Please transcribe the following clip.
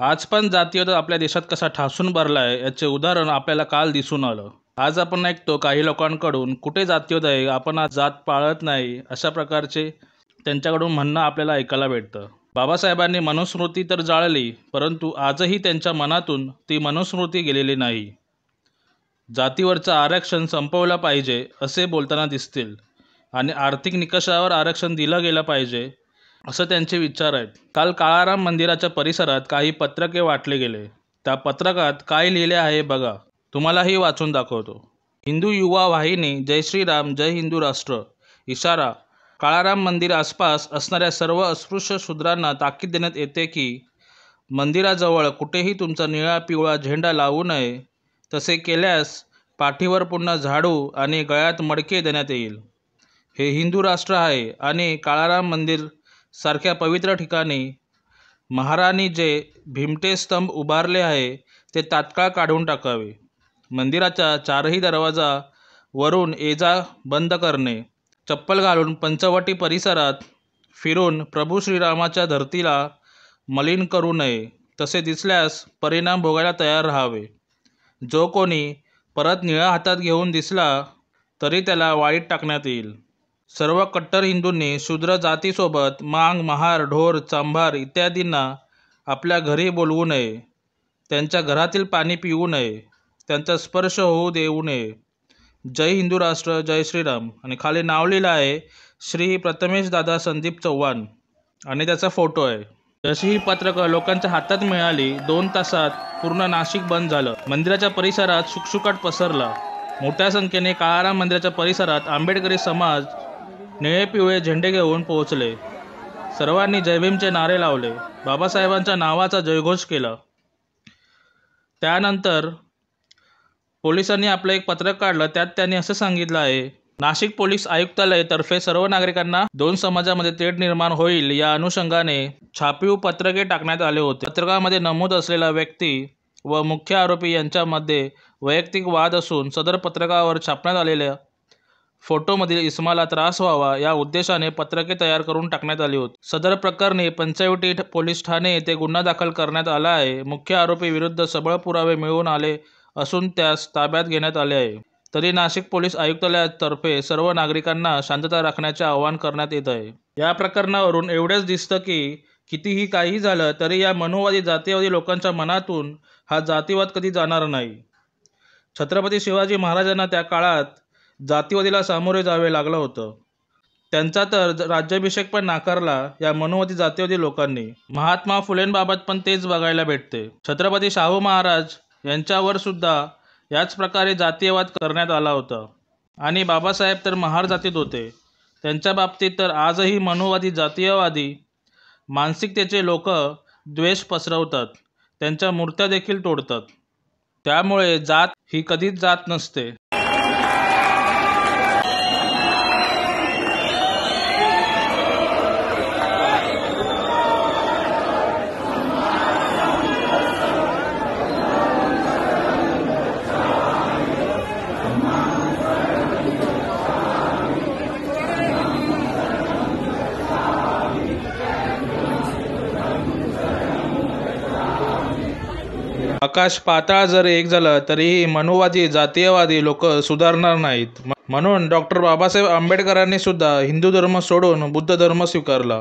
आज पण जातीयवाद आपल्या देशात कसा ठासून भरलाय याचे उदाहरण आपल्याला काल दिसून आलं. आज आपण ऐकतो काही लोकांकडून कुठे जातीयवाद आहे, आपण आज जात पाळत नाही, अशा प्रकारचे त्यांच्याकडून म्हणणं आपल्याला ऐकायला भेटतं. बाबासाहेबांनी मनुस्मृती तर जाळली, परंतु आजही त्यांच्या मनातून ती मनुस्मृती गेलेली नाही. जातीवरचं आरक्षण संपवलं पाहिजे असे बोलताना दिसतील आणि आर्थिक निकषावर आरक्षण दिलं गेलं पाहिजे असं त्यांचे विचार आहेत. काल काळाराम मंदिराच्या परिसरात काही पत्रके वाटले गेले. त्या पत्रकात काय लिहिले आहे बघा, तुम्हालाही वाचून दाखवतो. हिंदू युवा वाहिनी, जय श्रीराम, जय हिंदू राष्ट्र. इशारा: काळाराम मंदिर आसपास असणाऱ्या सर्व अस्पृश्य शूद्रांना ताकीद देण्यात येते की मंदिराजवळ कुठेही तुमचा निळा पिवळा झेंडा लावू नये. तसे केल्यास पाठीवर पुन्हा झाडू आणि गळ्यात मडके देण्यात येईल. हे हिंदू राष्ट्र आहे आणि काळाराम मंदिर सारख्या पवित्र ठिकाणी महारानी जे भीमटे स्तंभ उभारले आहे ते तात्काळ काढून टाकावे. मंदिराच्या चारही दरवाजा वरून ये-जा बंद करणे. चप्पल घालून पंचवटी परिसरात फिरून प्रभू श्रीरामाच्या धरतीला मलिन करू नये. तसे दिसल्यास परिणाम भोगायला तयार राहावे. जो कोणी परत निळा हातात घेऊन दिसला तरी त्याला वाळीत टाकण्यात येईल. सर्व कट्टर हिंदूंनी शूद्र जातीसोबत मांग, महार, ढोर, चांभार इत्यादींना आपल्या घरी बोलवू नये. त्यांच्या घरातील पाणी पिऊ नये. त्यांचा स्पर्श होऊ देऊ नये. जय हिंदू राष्ट्र, जय श्रीराम. आणि खाली नाव लिहिलं आहे श्री प्रथमेश दादा संदीप चव्हाण आणि त्याचा फोटो आहे. जशी ही पत्रकं लोकांच्या हातात मिळाली, 2 तासात पूर्ण नाशिक बंद झालं. मंदिराच्या परिसरात शुकशुकाट पसरला. मोठ्या संख्येने काळाराम मंदिराच्या परिसरात आंबेडकरी समाज निळे पिवळे झेंडे घेऊन पोहोचले. सर्वांनी जयभीमचे नारे लावले. बाबासाहेबांच्या नावाचा जयघोष केला. त्यानंतर पोलिसांनी आपलं एक पत्रक काढलं. त्यात त्यांनी असं सांगितलं आहे, नाशिक पोलीस आयुक्तालय तर्फे सर्व नागरिकांना 2 समाजामध्ये तेढ निर्माण होईल या अनुषंगाने छापीव पत्रके टाकण्यात आले होते. पत्रकामध्ये नमूद असलेला व्यक्ती व मुख्य आरोपी यांच्यामध्ये वैयक्तिक वाद असून सदर पत्रकावर छापण्यात आलेल्या फोटोमधील इसमाला त्रास व्हावा या उद्देशाने पत्रके तयार करून टाकण्यात आली होती. सदर प्रकरणी पंचवटी पोलीस ठाणे येथे गुन्हा दाखल करण्यात आला आहे. मुख्य आरोपी विरुद्ध सबळ पुरावे मिळून आले असून त्यास ताब्यात घेण्यात आले आहे. तरी नाशिक पोलीस आयुक्तालयातर्फे सर्व नागरिकांना शांतता राखण्याचे आवाहन करण्यात येत आहे. या प्रकरणावरून एवढेच दिसतं की कितीही काही झालं तरी या मनुवादी जातीयवादी लोकांच्या मनातून हा जातीवाद कधी जाणार नाही. छत्रपती शिवाजी महाराजांना त्या काळात जातीवादीला सामोरे जावे लागलं होतं. त्यांचा तर राज्याभिषेक पण नाकारला या मनुवादी जातीवादी लोकांनी. महात्मा फुलेंबाबत पण तेच बघायला भेटते. छत्रपती शाहू महाराज यांच्यावर सुद्धा याच प्रकारे जातीयवाद करण्यात आला होता आणि बाबासाहेब तर महार जातीत होते. त्यांच्या बाबतीत तर आजही मनुवादी जातीयवादी मानसिकतेचे लोक द्वेष पसरवतात. त्यांच्या मूर्त्या देखील तोडतात. त्यामुळे जात ही कधीच जात नसते. आकाश पाताळ जर एक झालं तरीही मनुवादी जातीयवादी लोक सुधारणार नाहीत. म्हणून डॉक्टर बाबासाहेब आंबेडकरांनी सुद्धा हिंदू धर्म सोडून बुद्ध धर्म स्वीकारला.